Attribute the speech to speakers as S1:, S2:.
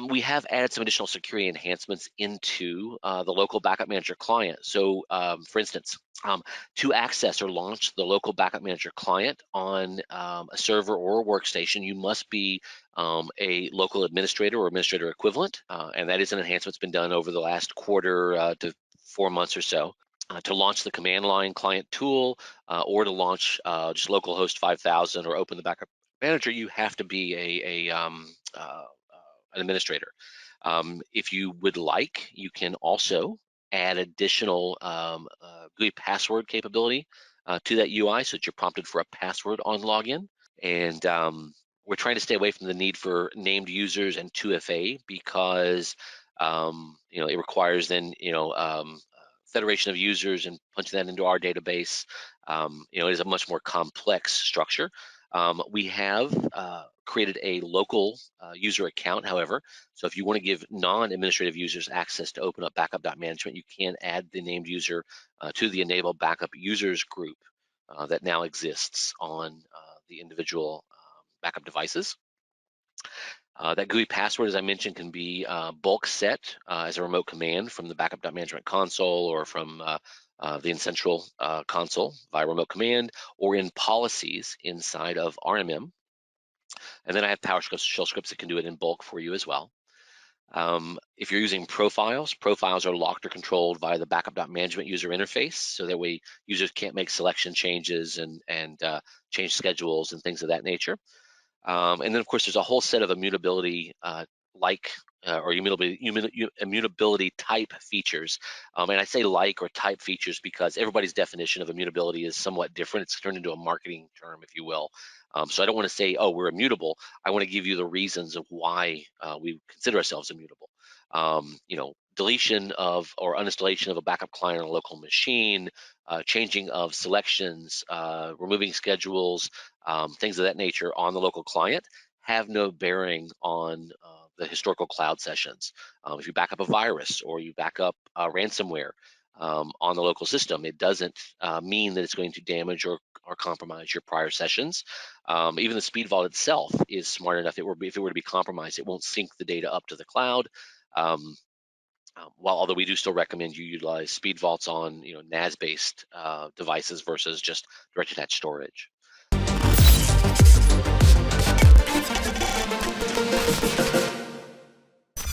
S1: We have added some additional security enhancements into the local backup manager client. So, for instance, to access or launch the local backup manager client on a server or a workstation, you must be a local administrator or administrator equivalent, and that is an enhancement that's been done over the last quarter to 4 months or so. To launch the command line client tool or to launch just localhost 5000 or open the backup manager, you have to be an administrator. If you would like, you can also add additional GUI password capability to that UI so that you're prompted for a password on login. And we're trying to stay away from the need for named users and 2FA because it requires then federation of users and punching that into our database. It is a much more complex structure. We have created a local user account, however. So if you want to give non-administrative users access to open up backup.management, you can add the named user to the enable backup users group that now exists on the individual backup devices. That GUI password, as I mentioned, can be bulk set as a remote command from the backup.management console or from the N-central console via remote command, or in policies inside of RMM. And then I have PowerShell scripts that can do it in bulk for you as well. If you're using profiles are locked or controlled via the backup.management user interface, so that way users can't make selection changes and change schedules and things of that nature. And then, of course, there's a whole set of immutability or immutability type features. And I say like or type features because everybody's definition of immutability is somewhat different. It's turned into a marketing term, if you will. So I don't want to say, oh, we're immutable. I want to give you the reasons of why we consider ourselves immutable. Deletion of or uninstallation of a backup client on a local machine, changing of selections, removing schedules, things of that nature on the local client have no bearing on the historical cloud sessions. If you back up a virus or you back up ransomware on the local system, it doesn't mean that it's going to damage or compromise your prior sessions. Even the speed vault itself is smart enough. If it were to be compromised, it won't sync the data up to the cloud. Although we do still recommend you utilize speed vaults on NAS-based devices versus just direct attached storage.